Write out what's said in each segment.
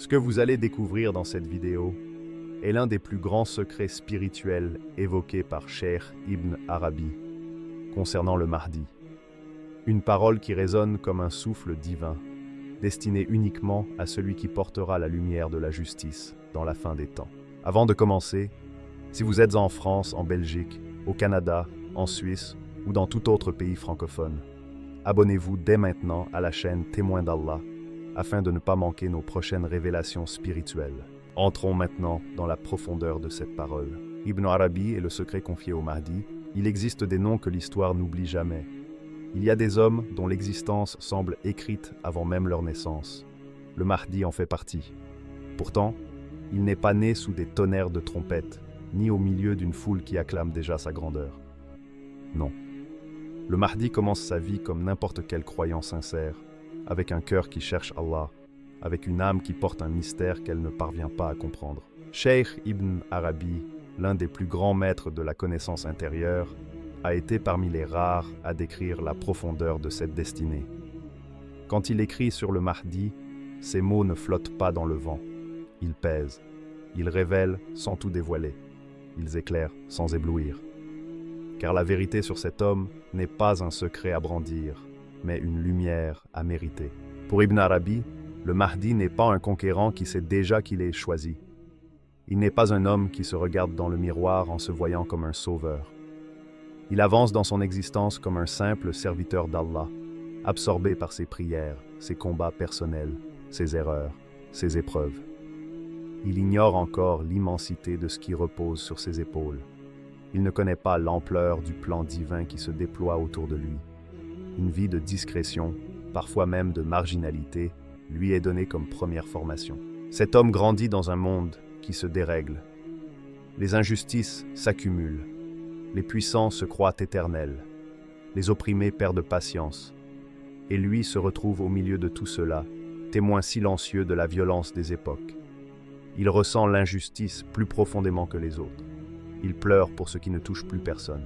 Ce que vous allez découvrir dans cette vidéo est l'un des plus grands secrets spirituels évoqués par Cheikh Ibn Arabi concernant le Mahdi. Une parole qui résonne comme un souffle divin, destinée uniquement à celui qui portera la lumière de la justice dans la fin des temps. Avant de commencer, si vous êtes en France, en Belgique, au Canada, en Suisse ou dans tout autre pays francophone, abonnez-vous dès maintenant à la chaîne Témoins d'Allah afin de ne pas manquer nos prochaines révélations spirituelles. Entrons maintenant dans la profondeur de cette parole. Ibn Arabi est le secret confié au Mahdi. Il existe des noms que l'histoire n'oublie jamais. Il y a des hommes dont l'existence semble écrite avant même leur naissance. Le Mahdi en fait partie. Pourtant, il n'est pas né sous des tonnerres de trompettes, ni au milieu d'une foule qui acclame déjà sa grandeur. Non. Le Mahdi commence sa vie comme n'importe quel croyant sincère, avec un cœur qui cherche Allah, avec une âme qui porte un mystère qu'elle ne parvient pas à comprendre. Cheikh Ibn Arabi, l'un des plus grands maîtres de la connaissance intérieure, a été parmi les rares à décrire la profondeur de cette destinée. Quand il écrit sur le Mahdi, ses mots ne flottent pas dans le vent. Ils pèsent, ils révèlent sans tout dévoiler, ils éclairent sans éblouir. Car la vérité sur cet homme n'est pas un secret à brandir, mais une lumière à mériter. Pour Ibn Arabi, le Mahdi n'est pas un conquérant qui sait déjà qu'il est choisi. Il n'est pas un homme qui se regarde dans le miroir en se voyant comme un sauveur. Il avance dans son existence comme un simple serviteur d'Allah, absorbé par ses prières, ses combats personnels, ses erreurs, ses épreuves. Il ignore encore l'immensité de ce qui repose sur ses épaules. Il ne connaît pas l'ampleur du plan divin qui se déploie autour de lui. Une vie de discrétion, parfois même de marginalité, lui est donnée comme première formation. Cet homme grandit dans un monde qui se dérègle. Les injustices s'accumulent. Les puissants se croient éternels. Les opprimés perdent patience. Et lui se retrouve au milieu de tout cela, témoin silencieux de la violence des époques. Il ressent l'injustice plus profondément que les autres. Il pleure pour ce qui ne touche plus personne.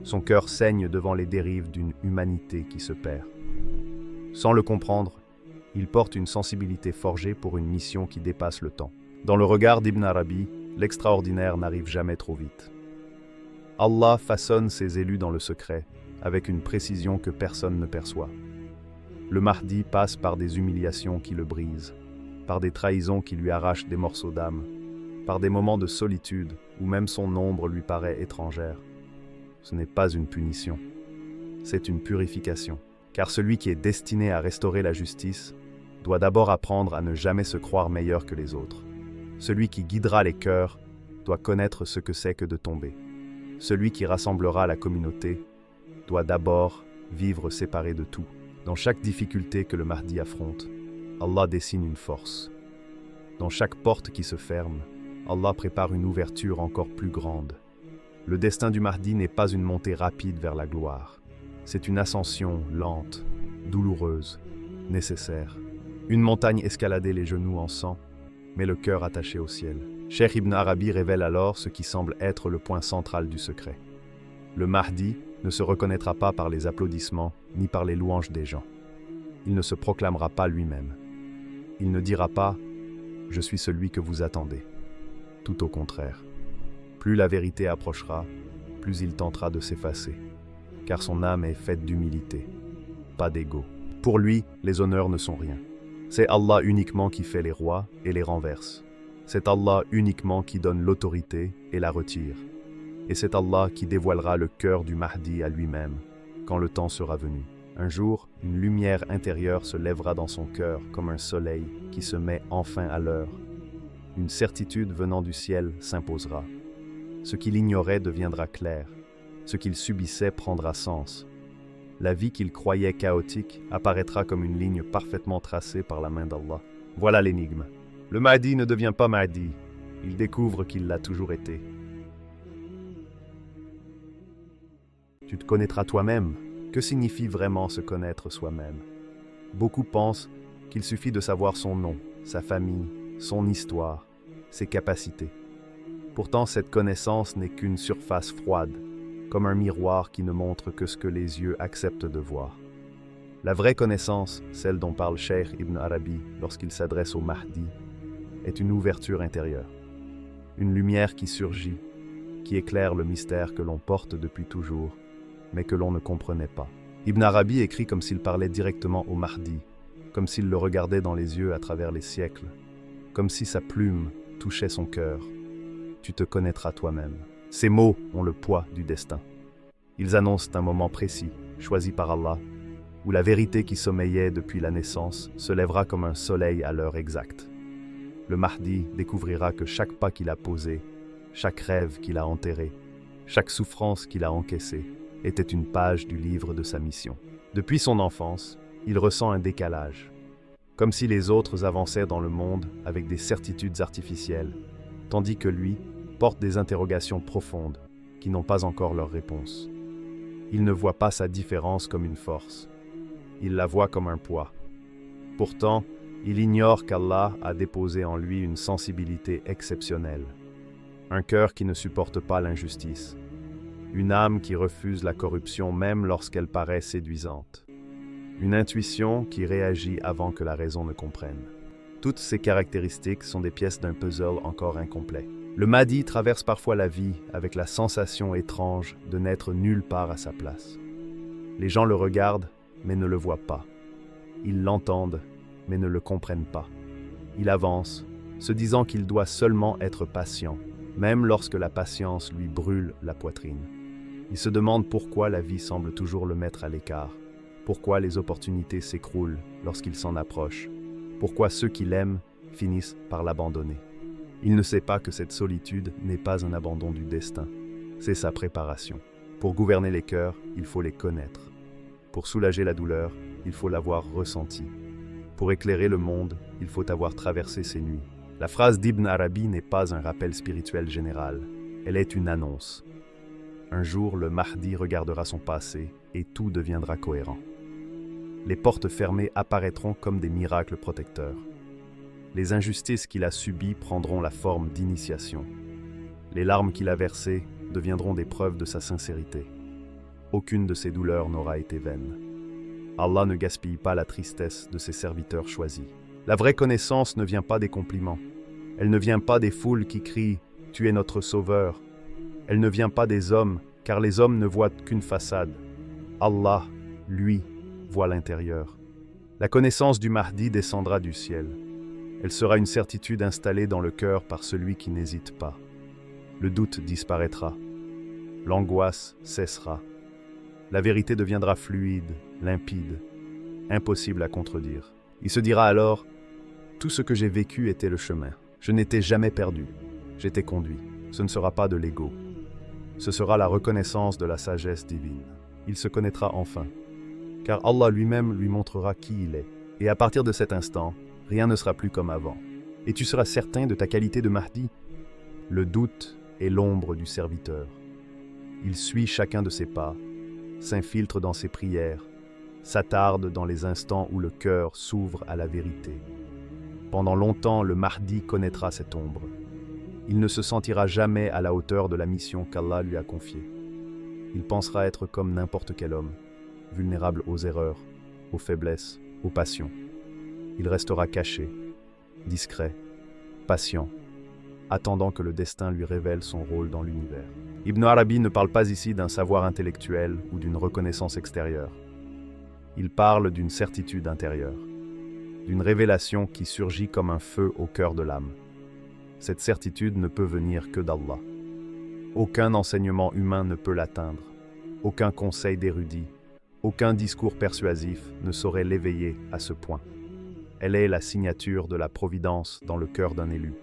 Son cœur saigne devant les dérives d'une humanité qui se perd. Sans le comprendre, il porte une sensibilité forgée pour une mission qui dépasse le temps. Dans le regard d'Ibn Arabi, l'extraordinaire n'arrive jamais trop vite. Allah façonne ses élus dans le secret, avec une précision que personne ne perçoit. Le Mahdi passe par des humiliations qui le brisent, par des trahisons qui lui arrachent des morceaux d'âme, par des moments de solitude où même son ombre lui paraît étrangère. Ce n'est pas une punition, c'est une purification. Car celui qui est destiné à restaurer la justice doit d'abord apprendre à ne jamais se croire meilleur que les autres. Celui qui guidera les cœurs doit connaître ce que c'est que de tomber. Celui qui rassemblera la communauté doit d'abord vivre séparé de tout. Dans chaque difficulté que le Mahdi affronte, Allah dessine une force. Dans chaque porte qui se ferme, Allah prépare une ouverture encore plus grande. Le destin du Mahdi n'est pas une montée rapide vers la gloire. C'est une ascension lente, douloureuse, nécessaire. Une montagne escaladée les genoux en sang, mais le cœur attaché au ciel. Cheikh Ibn Arabi révèle alors ce qui semble être le point central du secret. Le Mahdi ne se reconnaîtra pas par les applaudissements ni par les louanges des gens. Il ne se proclamera pas lui-même. Il ne dira pas « Je suis celui que vous attendez ». Tout au contraire. Plus la vérité approchera, plus il tentera de s'effacer, car son âme est faite d'humilité, pas d'ego. Pour lui, les honneurs ne sont rien. C'est Allah uniquement qui fait les rois et les renverse. C'est Allah uniquement qui donne l'autorité et la retire. Et c'est Allah qui dévoilera le cœur du Mahdi à lui-même, quand le temps sera venu. Un jour, une lumière intérieure se lèvera dans son cœur comme un soleil qui se met enfin à l'heure. Une certitude venant du ciel s'imposera. Ce qu'il ignorait deviendra clair. Ce qu'il subissait prendra sens. La vie qu'il croyait chaotique apparaîtra comme une ligne parfaitement tracée par la main d'Allah. Voilà l'énigme. Le Mahdi ne devient pas Mahdi. Il découvre qu'il l'a toujours été. Tu te connaîtras toi-même. Que signifie vraiment se connaître soi-même? Beaucoup pensent qu'il suffit de savoir son nom, sa famille, son histoire, ses capacités. Pourtant, cette connaissance n'est qu'une surface froide, comme un miroir qui ne montre que ce que les yeux acceptent de voir. La vraie connaissance, celle dont parle Cheikh Ibn Arabi lorsqu'il s'adresse au Mahdi, est une ouverture intérieure, une lumière qui surgit, qui éclaire le mystère que l'on porte depuis toujours, mais que l'on ne comprenait pas. Ibn Arabi écrit comme s'il parlait directement au Mahdi, comme s'il le regardait dans les yeux à travers les siècles, comme si sa plume touchait son cœur. Tu te connaîtras toi-même. Ces mots ont le poids du destin. Ils annoncent un moment précis, choisi par Allah, où la vérité qui sommeillait depuis la naissance se lèvera comme un soleil à l'heure exacte. Le Mahdi découvrira que chaque pas qu'il a posé, chaque rêve qu'il a enterré, chaque souffrance qu'il a encaissée, était une page du livre de sa mission. Depuis son enfance, il ressent un décalage, comme si les autres avançaient dans le monde avec des certitudes artificielles, tandis que lui porte des interrogations profondes qui n'ont pas encore leur réponse. Il ne voit pas sa différence comme une force, il la voit comme un poids. Pourtant, il ignore qu'Allah a déposé en lui une sensibilité exceptionnelle, un cœur qui ne supporte pas l'injustice, une âme qui refuse la corruption même lorsqu'elle paraît séduisante, une intuition qui réagit avant que la raison ne comprenne. Toutes ces caractéristiques sont des pièces d'un puzzle encore incomplet. Le Mahdi traverse parfois la vie avec la sensation étrange de n'être nulle part à sa place. Les gens le regardent, mais ne le voient pas. Ils l'entendent, mais ne le comprennent pas. Il avance, se disant qu'il doit seulement être patient, même lorsque la patience lui brûle la poitrine. Il se demande pourquoi la vie semble toujours le mettre à l'écart, pourquoi les opportunités s'écroulent lorsqu'il s'en approche, pourquoi ceux qui l'aiment finissent par l'abandonner. Il ne sait pas que cette solitude n'est pas un abandon du destin, c'est sa préparation. Pour gouverner les cœurs, il faut les connaître. Pour soulager la douleur, il faut l'avoir ressentie. Pour éclairer le monde, il faut avoir traversé ses nuits. La phrase d'Ibn Arabi n'est pas un rappel spirituel général, elle est une annonce. Un jour, le Mahdi regardera son passé et tout deviendra cohérent. Les portes fermées apparaîtront comme des miracles protecteurs. Les injustices qu'il a subies prendront la forme d'initiation. Les larmes qu'il a versées deviendront des preuves de sa sincérité. Aucune de ses douleurs n'aura été vaine. Allah ne gaspille pas la tristesse de ses serviteurs choisis. La vraie connaissance ne vient pas des compliments. Elle ne vient pas des foules qui crient « Tu es notre sauveur ». Elle ne vient pas des hommes, car les hommes ne voient qu'une façade. Allah, lui, voit l'intérieur. La connaissance du Mahdi descendra du ciel. Elle sera une certitude installée dans le cœur par celui qui n'hésite pas. Le doute disparaîtra. L'angoisse cessera. La vérité deviendra fluide, limpide, impossible à contredire. Il se dira alors « Tout ce que j'ai vécu était le chemin. Je n'étais jamais perdu. J'étais conduit. Ce ne sera pas de l'ego. Ce sera la reconnaissance de la sagesse divine. Il se connaîtra enfin, car Allah lui-même lui montrera qui il est. Et à partir de cet instant, rien ne sera plus comme avant. Et tu seras certain de ta qualité de Mahdi. Le doute est l'ombre du serviteur. Il suit chacun de ses pas, s'infiltre dans ses prières, s'attarde dans les instants où le cœur s'ouvre à la vérité. Pendant longtemps, le Mahdi connaîtra cette ombre. Il ne se sentira jamais à la hauteur de la mission qu'Allah lui a confiée. Il pensera être comme n'importe quel homme, vulnérable aux erreurs, aux faiblesses, aux passions. Il restera caché, discret, patient, attendant que le destin lui révèle son rôle dans l'univers. Ibn Arabi ne parle pas ici d'un savoir intellectuel ou d'une reconnaissance extérieure. Il parle d'une certitude intérieure, d'une révélation qui surgit comme un feu au cœur de l'âme. Cette certitude ne peut venir que d'Allah. Aucun enseignement humain ne peut l'atteindre, aucun conseil d'érudit, aucun discours persuasif ne saurait l'éveiller à ce point. Elle est la signature de la providence dans le cœur d'un élu.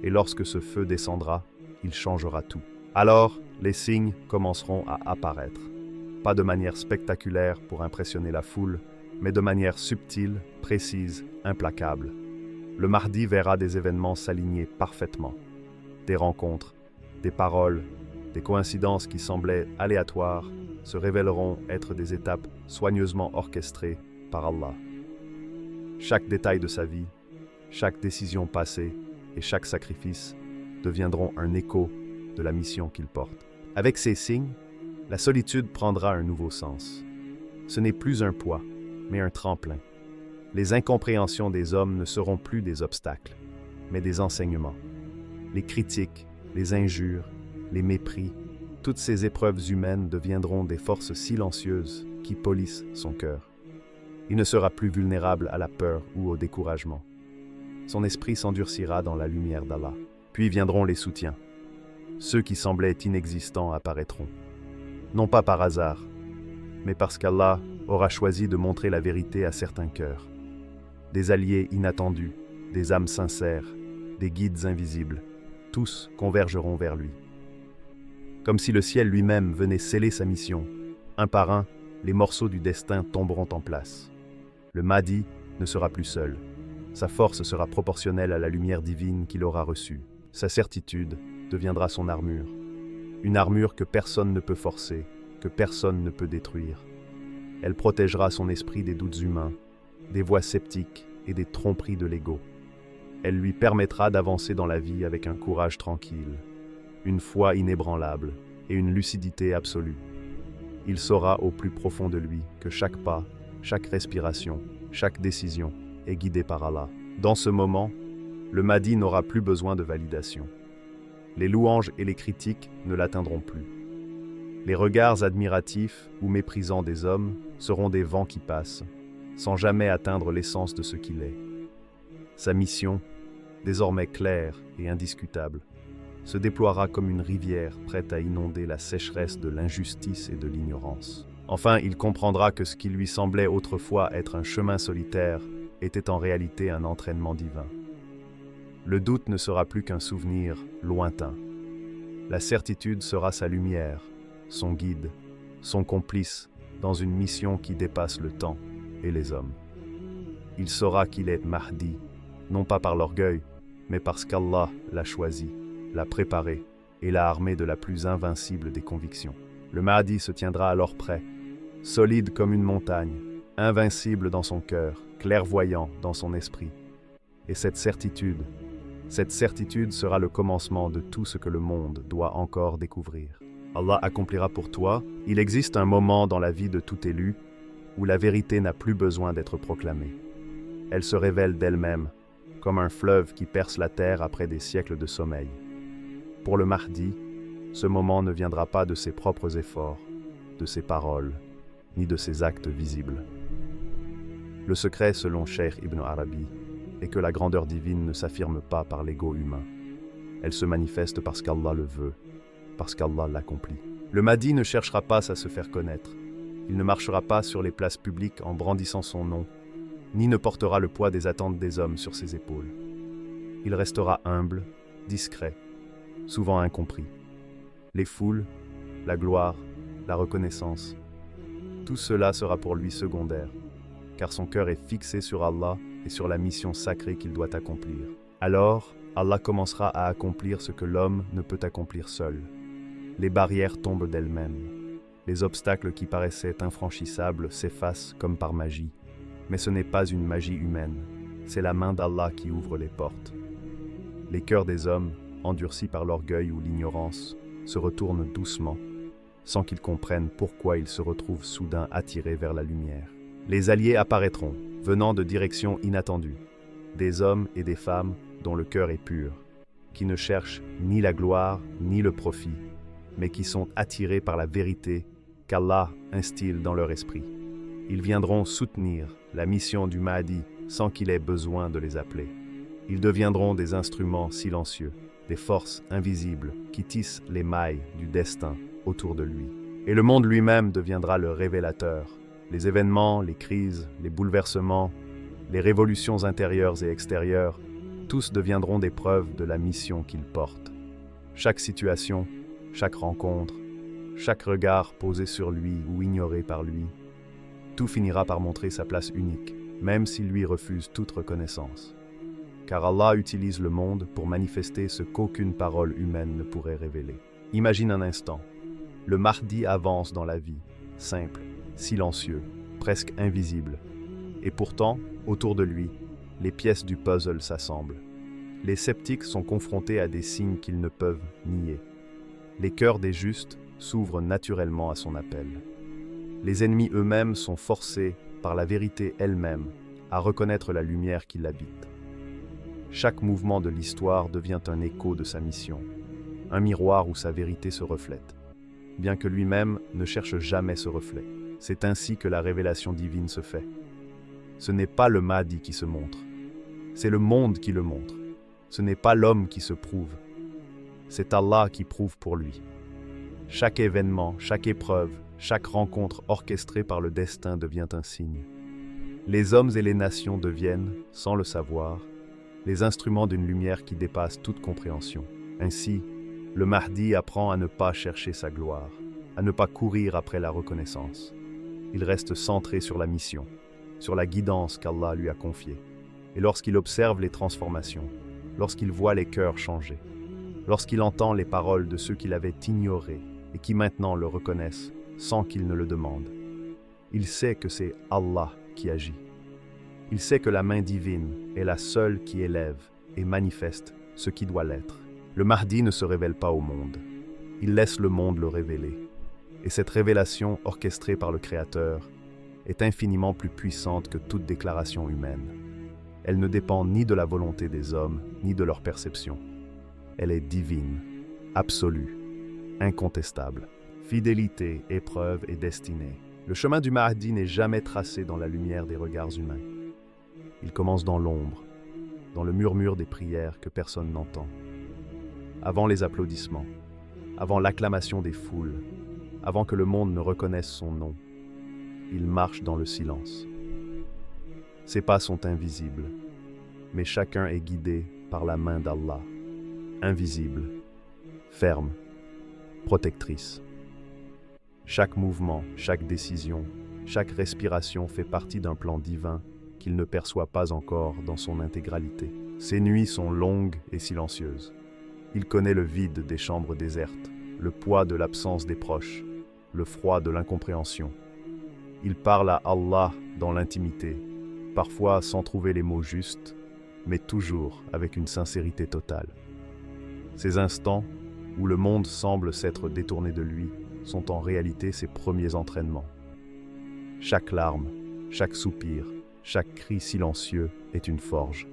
Et lorsque ce feu descendra, il changera tout. Alors, les signes commenceront à apparaître. Pas de manière spectaculaire pour impressionner la foule, mais de manière subtile, précise, implacable. Le Mahdi verra des événements s'aligner parfaitement. Des rencontres, des paroles, des coïncidences qui semblaient aléatoires se révéleront être des étapes soigneusement orchestrées par Allah. Chaque détail de sa vie, chaque décision passée et chaque sacrifice deviendront un écho de la mission qu'il porte. Avec ces signes, la solitude prendra un nouveau sens. Ce n'est plus un poids, mais un tremplin. Les incompréhensions des hommes ne seront plus des obstacles, mais des enseignements. Les critiques, les injures, les mépris, toutes ces épreuves humaines deviendront des forces silencieuses qui polissent son cœur. Il ne sera plus vulnérable à la peur ou au découragement. Son esprit s'endurcira dans la lumière d'Allah. Puis viendront les soutiens. Ceux qui semblaient inexistants apparaîtront. Non pas par hasard, mais parce qu'Allah aura choisi de montrer la vérité à certains cœurs. Des alliés inattendus, des âmes sincères, des guides invisibles, tous convergeront vers lui. Comme si le ciel lui-même venait sceller sa mission, un par un, les morceaux du destin tomberont en place. Le Mahdi ne sera plus seul. Sa force sera proportionnelle à la lumière divine qu'il aura reçue. Sa certitude deviendra son armure. Une armure que personne ne peut forcer, que personne ne peut détruire. Elle protégera son esprit des doutes humains, des voix sceptiques et des tromperies de l'ego. Elle lui permettra d'avancer dans la vie avec un courage tranquille, une foi inébranlable et une lucidité absolue. Il saura au plus profond de lui que chaque pas, chaque respiration, chaque décision est guidée par Allah. Dans ce moment, le Mahdi n'aura plus besoin de validation. Les louanges et les critiques ne l'atteindront plus. Les regards admiratifs ou méprisants des hommes seront des vents qui passent, sans jamais atteindre l'essence de ce qu'il est. Sa mission, désormais claire et indiscutable, se déploiera comme une rivière prête à inonder la sécheresse de l'injustice et de l'ignorance. Enfin, il comprendra que ce qui lui semblait autrefois être un chemin solitaire était en réalité un entraînement divin. Le doute ne sera plus qu'un souvenir lointain. La certitude sera sa lumière, son guide, son complice dans une mission qui dépasse le temps et les hommes. Il saura qu'il est Mahdi, non pas par l'orgueil, mais parce qu'Allah l'a choisi, l'a préparé et l'a armé de la plus invincible des convictions. Le Mahdi se tiendra alors prêt, solide comme une montagne, invincible dans son cœur, clairvoyant dans son esprit. Et cette certitude sera le commencement de tout ce que le monde doit encore découvrir. Allah accomplira pour toi. Il existe un moment dans la vie de tout élu où la vérité n'a plus besoin d'être proclamée. Elle se révèle d'elle-même, comme un fleuve qui perce la terre après des siècles de sommeil. Pour le Mahdi, ce moment ne viendra pas de ses propres efforts, de ses paroles, ni de ses actes visibles. Le secret, selon Cheikh Ibn Arabi, est que la grandeur divine ne s'affirme pas par l'ego humain. Elle se manifeste parce qu'Allah le veut, parce qu'Allah l'accomplit. Le Mahdi ne cherchera pas à se faire connaître. Il ne marchera pas sur les places publiques en brandissant son nom, ni ne portera le poids des attentes des hommes sur ses épaules. Il restera humble, discret, souvent incompris. Les foules, la gloire, la reconnaissance, tout cela sera pour lui secondaire, car son cœur est fixé sur Allah et sur la mission sacrée qu'il doit accomplir. Alors, Allah commencera à accomplir ce que l'homme ne peut accomplir seul. Les barrières tombent d'elles-mêmes. Les obstacles qui paraissaient infranchissables s'effacent comme par magie. Mais ce n'est pas une magie humaine, c'est la main d'Allah qui ouvre les portes. Les cœurs des hommes, endurcis par l'orgueil ou l'ignorance, se retournent doucement, sans qu'ils comprennent pourquoi ils se retrouvent soudain attirés vers la lumière. Les alliés apparaîtront, venant de directions inattendues, des hommes et des femmes dont le cœur est pur, qui ne cherchent ni la gloire ni le profit, mais qui sont attirés par la vérité qu'Allah instille dans leur esprit. Ils viendront soutenir la mission du Mahdi sans qu'il ait besoin de les appeler. Ils deviendront des instruments silencieux, des forces invisibles qui tissent les mailles du destin autour de lui. Et le monde lui-même deviendra le révélateur. Les événements, les crises, les bouleversements, les révolutions intérieures et extérieures, tous deviendront des preuves de la mission qu'il porte. Chaque situation, chaque rencontre, chaque regard posé sur lui ou ignoré par lui, tout finira par montrer sa place unique, même s'il lui refuse toute reconnaissance. Car Allah utilise le monde pour manifester ce qu'aucune parole humaine ne pourrait révéler. Imagine un instant, le Mahdi avance dans la vie, simple, silencieux, presque invisible. Et pourtant, autour de lui, les pièces du puzzle s'assemblent. Les sceptiques sont confrontés à des signes qu'ils ne peuvent nier. Les cœurs des justes s'ouvrent naturellement à son appel. Les ennemis eux-mêmes sont forcés par la vérité elle-même, à reconnaître la lumière qui l'habite. Chaque mouvement de l'histoire devient un écho de sa mission, un miroir où sa vérité se reflète, bien que lui-même ne cherche jamais ce reflet. C'est ainsi que la révélation divine se fait. Ce n'est pas le Mahdi qui se montre, c'est le monde qui le montre. Ce n'est pas l'homme qui se prouve, c'est Allah qui prouve pour lui. Chaque événement, chaque épreuve, chaque rencontre orchestrée par le destin devient un signe. Les hommes et les nations deviennent, sans le savoir, les instruments d'une lumière qui dépasse toute compréhension. Ainsi, le Mahdi apprend à ne pas chercher sa gloire, à ne pas courir après la reconnaissance. Il reste centré sur la mission, sur la guidance qu'Allah lui a confiée. Et lorsqu'il observe les transformations, lorsqu'il voit les cœurs changer, lorsqu'il entend les paroles de ceux qui l'avaient ignoré et qui maintenant le reconnaissent sans qu'il ne le demande, il sait que c'est Allah qui agit. Il sait que la main divine est la seule qui élève et manifeste ce qui doit l'être. Le Mahdi ne se révèle pas au monde. Il laisse le monde le révéler. Et cette révélation orchestrée par le Créateur est infiniment plus puissante que toute déclaration humaine. Elle ne dépend ni de la volonté des hommes, ni de leur perception. Elle est divine, absolue, incontestable. Fidélité, épreuve et destinée. Le chemin du Mahdi n'est jamais tracé dans la lumière des regards humains. Il commence dans l'ombre, dans le murmure des prières que personne n'entend. Avant les applaudissements, avant l'acclamation des foules, avant que le monde ne reconnaisse son nom, il marche dans le silence. Ses pas sont invisibles, mais chacun est guidé par la main d'Allah, invisible, ferme, protectrice. Chaque mouvement, chaque décision, chaque respiration fait partie d'un plan divin qu'il ne perçoit pas encore dans son intégralité. Ses nuits sont longues et silencieuses. Il connaît le vide des chambres désertes, le poids de l'absence des proches, le froid de l'incompréhension. Il parle à Allah dans l'intimité, parfois sans trouver les mots justes, mais toujours avec une sincérité totale. Ces instants, où le monde semble s'être détourné de lui, sont en réalité ses premiers entraînements. Chaque larme, chaque soupir, chaque cri silencieux est une forge.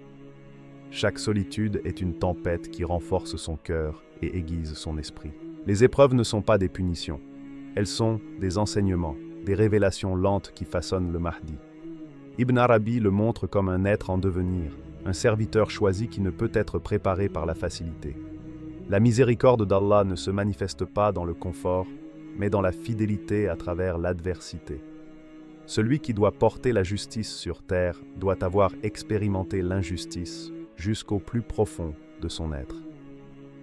Chaque solitude est une tempête qui renforce son cœur et aiguise son esprit. Les épreuves ne sont pas des punitions. Elles sont des enseignements, des révélations lentes qui façonnent le Mahdi. Ibn Arabi le montre comme un être en devenir, un serviteur choisi qui ne peut être préparé par la facilité. La miséricorde d'Allah ne se manifeste pas dans le confort, mais dans la fidélité à travers l'adversité. Celui qui doit porter la justice sur terre doit avoir expérimenté l'injustice jusqu'au plus profond de son être.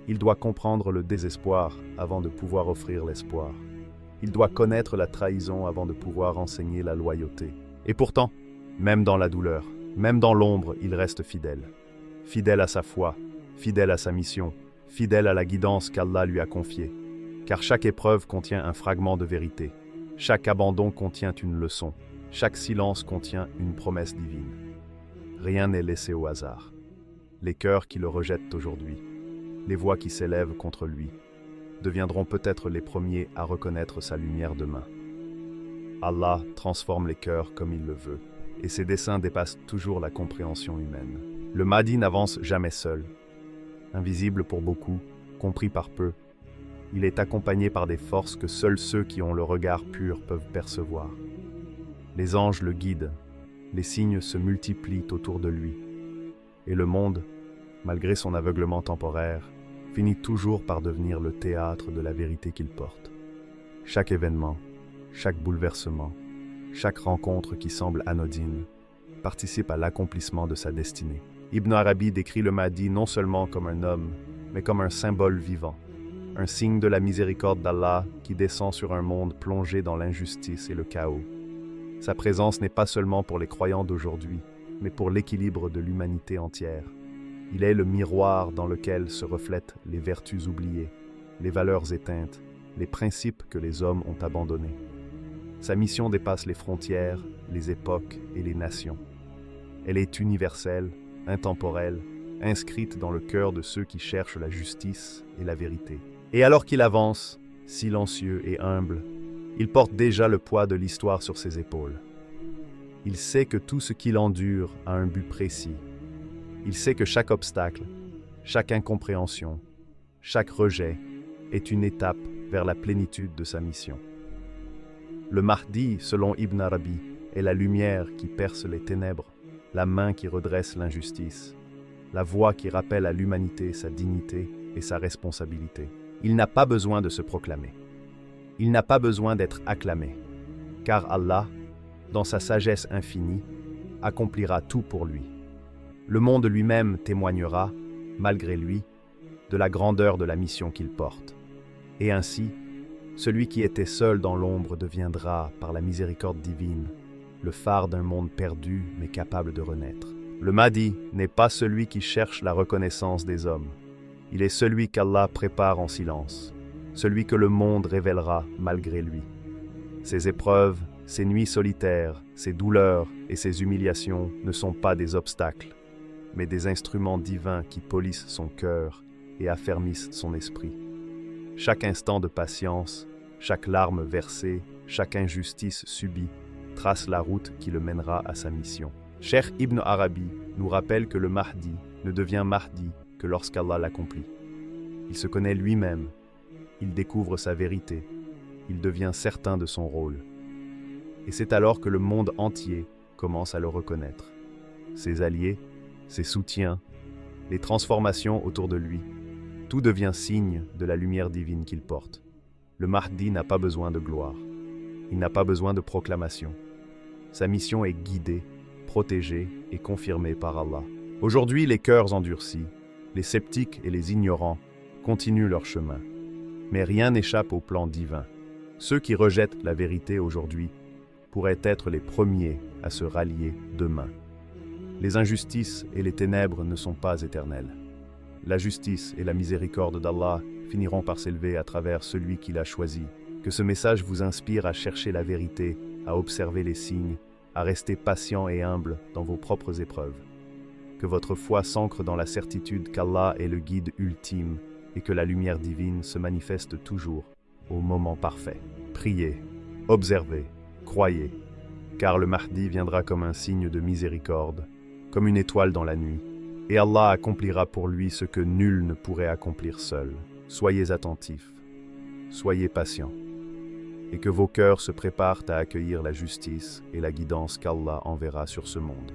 Il doit comprendre le désespoir avant de pouvoir offrir l'espoir. Il doit connaître la trahison avant de pouvoir enseigner la loyauté. Et pourtant, même dans la douleur, même dans l'ombre, il reste fidèle. Fidèle à sa foi, fidèle à sa mission, fidèle à la guidance qu'Allah lui a confiée. Car chaque épreuve contient un fragment de vérité. Chaque abandon contient une leçon. Chaque silence contient une promesse divine. Rien n'est laissé au hasard. Les cœurs qui le rejettent aujourd'hui, les voix qui s'élèvent contre lui, deviendront peut-être les premiers à reconnaître sa lumière demain. Allah transforme les cœurs comme il le veut, et ses desseins dépassent toujours la compréhension humaine. Le Mahdi n'avance jamais seul. Invisible pour beaucoup, compris par peu, il est accompagné par des forces que seuls ceux qui ont le regard pur peuvent percevoir. Les anges le guident, les signes se multiplient autour de lui, et le monde, malgré son aveuglement temporaire, finit toujours par devenir le théâtre de la vérité qu'il porte. Chaque événement, chaque bouleversement, chaque rencontre qui semble anodine, participe à l'accomplissement de sa destinée. Ibn Arabi décrit le Mahdi non seulement comme un homme, mais comme un symbole vivant, un signe de la miséricorde d'Allah qui descend sur un monde plongé dans l'injustice et le chaos. Sa présence n'est pas seulement pour les croyants d'aujourd'hui, mais pour l'équilibre de l'humanité entière. Il est le miroir dans lequel se reflètent les vertus oubliées, les valeurs éteintes, les principes que les hommes ont abandonnés. Sa mission dépasse les frontières, les époques et les nations. Elle est universelle, intemporelle, inscrite dans le cœur de ceux qui cherchent la justice et la vérité. Et alors qu'il avance, silencieux et humble, il porte déjà le poids de l'histoire sur ses épaules. Il sait que tout ce qu'il endure a un but précis. Il sait que chaque obstacle, chaque incompréhension, chaque rejet est une étape vers la plénitude de sa mission. Le Mahdi, selon Ibn Arabi, est la lumière qui perce les ténèbres, la main qui redresse l'injustice, la voix qui rappelle à l'humanité sa dignité et sa responsabilité. Il n'a pas besoin de se proclamer. Il n'a pas besoin d'être acclamé, car Allah, dans sa sagesse infinie, accomplira tout pour lui. Le monde lui-même témoignera, malgré lui, de la grandeur de la mission qu'il porte. Et ainsi, celui qui était seul dans l'ombre deviendra, par la miséricorde divine, le phare d'un monde perdu mais capable de renaître. Le Mahdi n'est pas celui qui cherche la reconnaissance des hommes. Il est celui qu'Allah prépare en silence, celui que le monde révélera malgré lui. Ses épreuves, ses nuits solitaires, ses douleurs et ses humiliations ne sont pas des obstacles, mais des instruments divins qui polissent son cœur et affermissent son esprit. Chaque instant de patience, chaque larme versée, chaque injustice subie, trace la route qui le mènera à sa mission. Cheikh Ibn Arabi nous rappelle que le Mahdi ne devient Mahdi que lorsqu'Allah l'accomplit. Il se connaît lui-même, il découvre sa vérité, il devient certain de son rôle. Et c'est alors que le monde entier commence à le reconnaître. Ses alliés, ses soutiens, les transformations autour de lui, tout devient signe de la lumière divine qu'il porte. Le Mahdi n'a pas besoin de gloire, il n'a pas besoin de proclamation. Sa mission est guidée, protégée et confirmée par Allah. Aujourd'hui, les cœurs endurcis, les sceptiques et les ignorants continuent leur chemin. Mais rien n'échappe au plan divin. Ceux qui rejettent la vérité aujourd'hui pourraient être les premiers à se rallier demain. Les injustices et les ténèbres ne sont pas éternelles. La justice et la miséricorde d'Allah finiront par s'élever à travers celui qui l'a choisi. Que ce message vous inspire à chercher la vérité, à observer les signes, à rester patient et humble dans vos propres épreuves. Que votre foi s'ancre dans la certitude qu'Allah est le guide ultime et que la lumière divine se manifeste toujours au moment parfait. Priez, observez, croyez, car le Mahdi viendra comme un signe de miséricorde, comme une étoile dans la nuit, et Allah accomplira pour lui ce que nul ne pourrait accomplir seul. Soyez attentifs, soyez patients, et que vos cœurs se préparent à accueillir la justice et la guidance qu'Allah enverra sur ce monde.